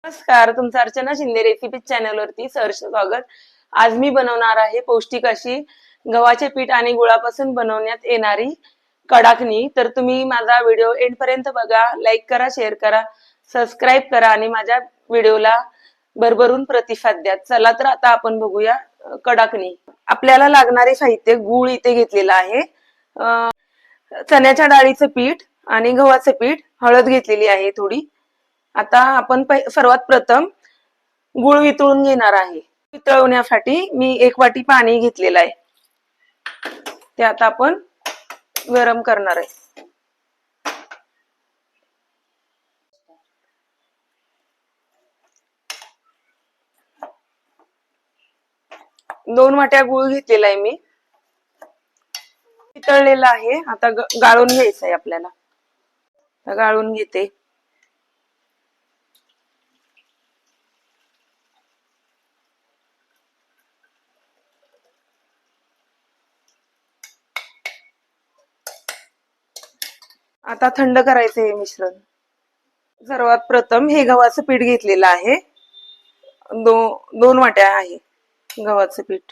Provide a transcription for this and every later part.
नमस्कार, तुमचं Archana Shinde recipe channel वरती सहर्ष स्वागत. आज मी बनवणार आहे पौष्टिक अशी गव्हाचे पीठ आणि गुळापासून बनवण्यात येणारी कडाकणी. तर तुम्ही माझा व्हिडिओ एंड पर्यंत बघा, लाईक करा, शेअर करा, सबस्क्राईब करा आणि माझ्या व्हिडिओला भरभरून प्रतिसाद द्या. चला तर आता आपण बघूया कडाकणी. आपल्याला लागणारे साहित्य: गूळ इथे घेतलेला आहे, चण्याच्या डाळीचं पीठ आणि गव्हाचं पीठ, हळद घेतलेली आहे थोडी. आता आपण सर्वात प्रथम गूळ वितळून घेणार आहे. वितळवण्यासाठी मी 1 वाटी पाणी घेतलेलं आहे, ते आता आपण गरम करणार आहे. दोन वाट्या गूळ घेतलेला आहे मी, वितळलेला आहे. आता गाळून घ्यायचं आहे आपल्याला. गाळून घेते. आता थंड करायचं हे मिश्रण. सर्वात प्रथम हे गव्हाचं पीठ घेतलेलं आहे, 2 वाट्या आहे गव्हाचं पीठ.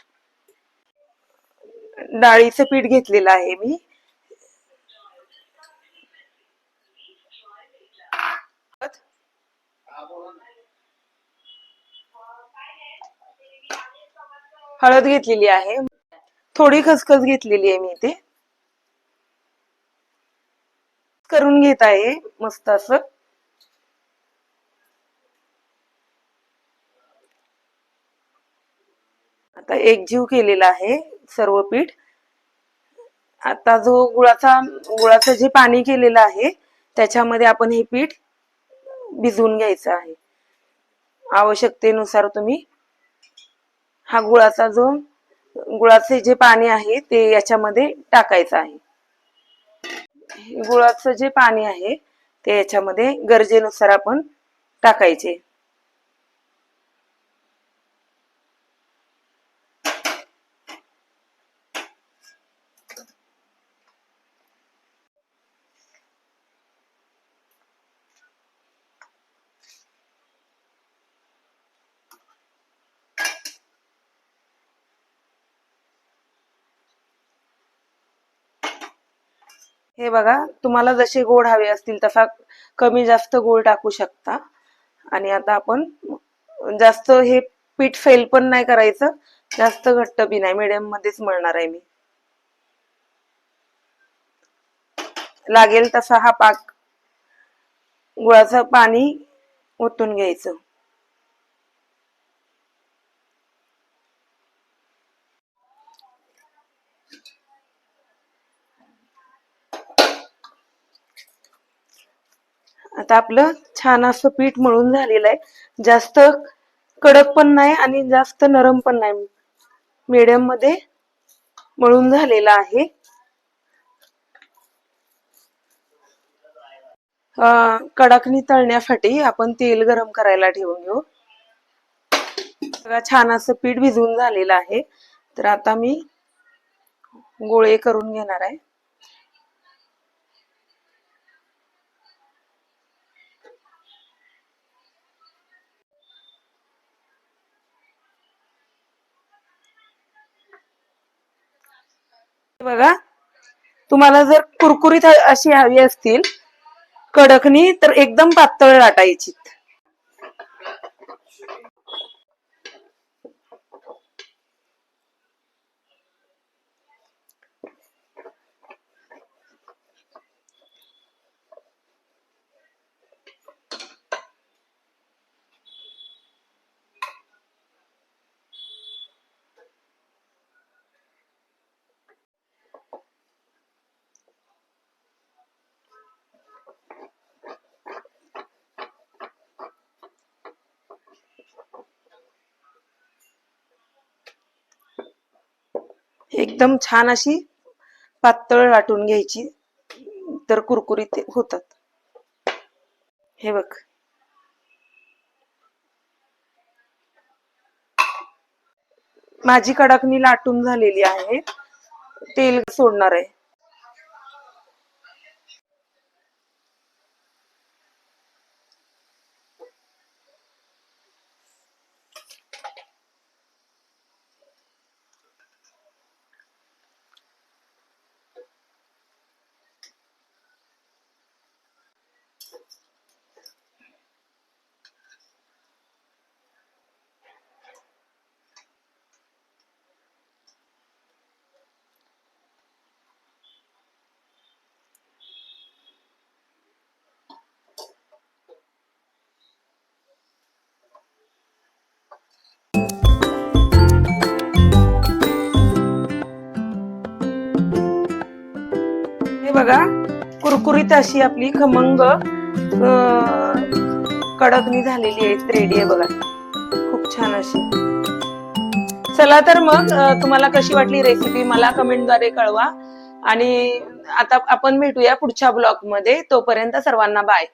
डाळीचं पीठ घेतलेलं आहे मी, हळद घेतलेली आहे, थोडी खसखस घेतलेली आहे मी इथे. करून घेत आहे मस्त असं. आता एकजीव केलेला आहे सर्व पीठ. आता जो गुळाचं जे पाणी केलेलं आहे त्याच्यामध्ये आपण हे पीठ भिजवून घ्यायचं आहे. आवश्यकतेनुसार तुम्ही हा गुळाचे जे पाणी आहे ते याच्यामध्ये टाकायचं आहे. गुळाचं जे पाणी आहे ते याच्यामध्ये गरजेनुसार आपण टाकायचे. हे बघा, तुम्हाला जसे गोड हवे असतील तसा कमी जास्त गोड टाकू शकता. आणि आता आपण जास्त हे पीठ फेल पण नाही करायचं, जास्त घट्ट बी नाही, मीडियम मध्येच मळणार आहे मी. लागेल तसा हा पाक गुळाचं पाणी ओतून घ्यायचं. आता आपलं छान असं पीठ मळून झालेलं आहे. जास्त कडक पण नाही आणि जास्त नरम पण नाही, मीडियम मध्ये मळून झालेलं आहे. कडाकणी तळण्यासाठी आपण तेल गरम करायला ठेवून घेऊ. छान असं पीठ भिजवून झालेलं आहे. तर आता मी गोळे करून घेणार आहे. बघा, तुम्हाला जर कुरकुरीत अशी हवी असतील कडकणी तर एकदम पातळ लाटायची. एकदम छान अशी पातळ लाटून घ्यायची, तर कुरकुरीत होतात. हे बघ, माझी कडाकणी लाटून झालेली आहे. तेल सोडणार आहे. बघा कुरकुरीत अशी आपली खमंग कडकणी झालेली आहे, रेडी आहे बघा, खूप छान अशी. चला तर मग तुम्हाला कशी वाटली रेसिपी मला कमेंटद्वारे कळवा आणि आता आपण भेटूया पुढच्या ब्लॉग मध्ये. तोपर्यंत सर्वांना बाय.